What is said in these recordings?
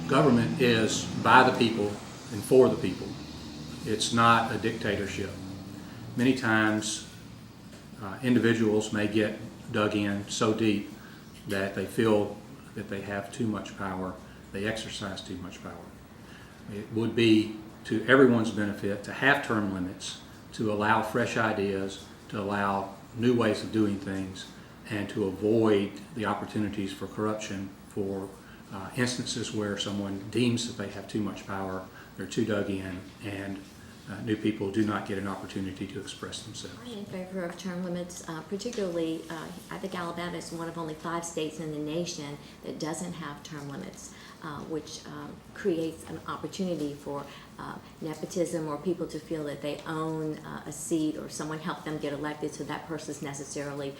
government is by the people and for the people. It's not a dictatorship. Many times individuals may get dug in so deep that they feel that they have too much power, they exercise too much power. It would be to everyone's benefit to have term limits, to allow fresh ideas, to allow new ways of doing things, and to avoid the opportunities for corruption, for instances where someone deems that they have too much power, they're too dug in, and new people do not get an opportunity to express themselves. I'm in favor of term limits, particularly I think Alabama is one of only 5 states in the nation that doesn't have term limits, which creates an opportunity for nepotism or people to feel that they own a seat or someone helped them get elected, so that person's necessarily,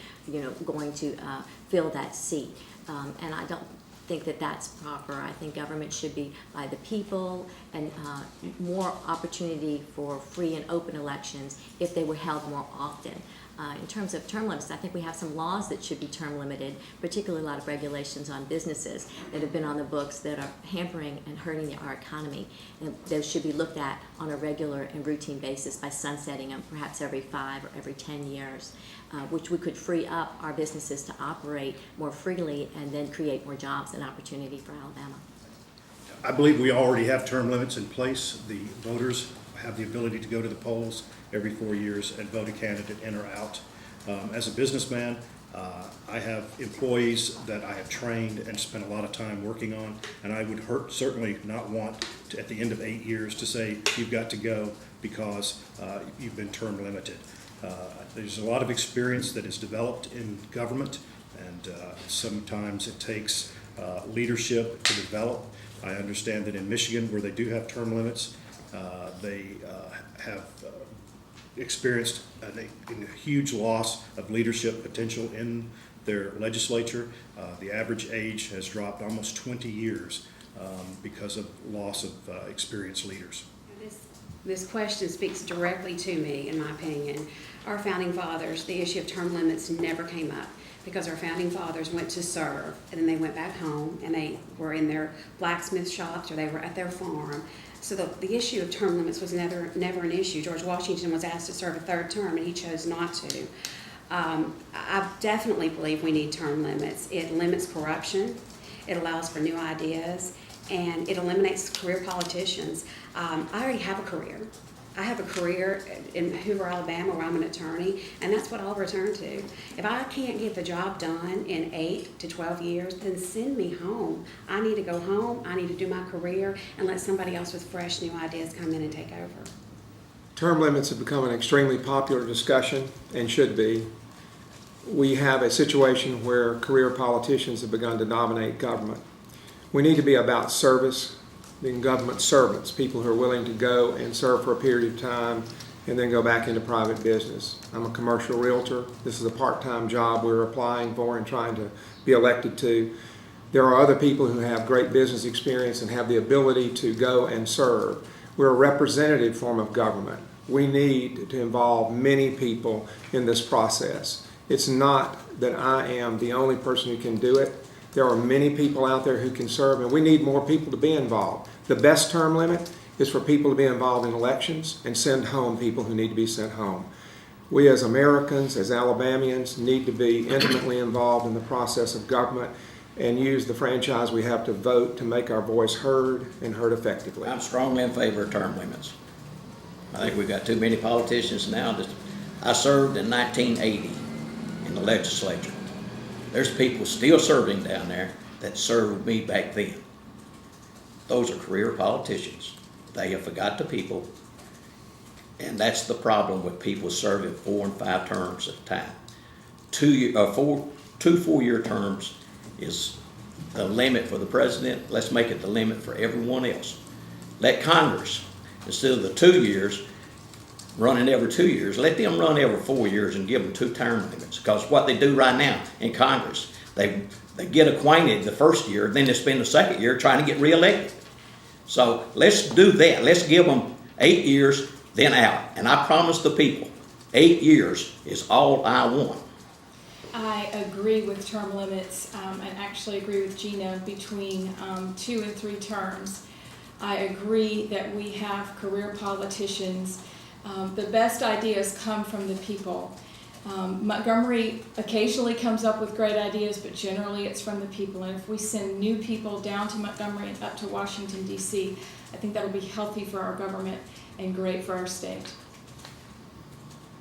going to fill that seat. And I don't think that that's proper. I think government should be by the people, and more opportunity for free and open elections if they were held more often. In terms of term limits, I think we have some laws that should be term limited, particularly a lot of regulations on businesses that have been on the books that are hampering and hurting our economy. And those should be looked at on a regular and routine basis by sunsetting them perhaps every 5 or every 10 years, which we could free up our businesses to operate more freely and then create more jobs and opportunity for Alabama. I believe we already have term limits in place. The voters have the ability to go to the polls every 4 years and vote a candidate in or out. As a businessman, I have employees that I have trained and spent a lot of time working on, and I would certainly not want to, at the end of 8 years, to say you've got to go because you've been term limited. There's a lot of experience that is developed in government, and sometimes it takes leadership to develop. I understand that in Michigan, where they do have term limits, they have experienced a huge loss of leadership potential in their legislature. The average age has dropped almost 20 years because of loss of experienced leaders. This question speaks directly to me, in my opinion. Our founding fathers, the issue of term limits never came up because our founding fathers went to serve, and then they went back home, and they were in their blacksmith shops or they were at their farm. So the issue of term limits was never an issue. George Washington was asked to serve a 3rd term, and he chose not to. I definitely believe we need term limits. It limits corruption, it allows for new ideas, and it eliminates career politicians. I already have a career. I have a career in Hoover, Alabama, where I'm an attorney, and that's what I'll return to. If I can't get the job done in 8 to 12 years, then send me home. I need to go home, I need to do my career, and let somebody else with fresh new ideas come in and take over. Term limits have become an extremely popular discussion, and should be. We have a situation where career politicians have begun to dominate government. We need to be about service, being government servants, people who are willing to go and serve for a period of time and then go back into private business. I'm a commercial realtor. This is a part-time job we're applying for and trying to be elected to. There are other people who have great business experience and have the ability to go and serve. We're a representative form of government. We need to involve many people in this process. It's not that I am the only person who can do it. There are many people out there who can serve, and we need more people to be involved. The best term limit is for people to be involved in elections and send home people who need to be sent home. We as Americans, as Alabamians, need to be intimately involved in the process of government and use the franchise we have to vote to make our voice heard and heard effectively. I'm strongly in favor of term limits. I think we've got too many politicians now. I served in 1980 in the legislature. There's people still serving down there that served me back then. Those are career politicians. They have forgot the people, and that's the problem with people serving 4 and 5 terms at a time. 2 4-year terms is the limit for the president. Let's make it the limit for everyone else. Let Congress, instead of the 2 years, running every 2 years, let them run every 4 years and give them 2 term limits. Because what they do right now in Congress, they get acquainted the first year, then they spend the second year trying to get reelected. So let's do that. Let's give them 8 years, then out. And I promise the people, 8 years is all I want. I agree with term limits, and actually agree with Gina between 2 and 3 terms. I agree that we have career politicians. The best ideas come from the people. Montgomery occasionally comes up with great ideas, but generally it's from the people. And if we send new people down to Montgomery and up to Washington, D.C., I think that'll be healthy for our government and great for our state.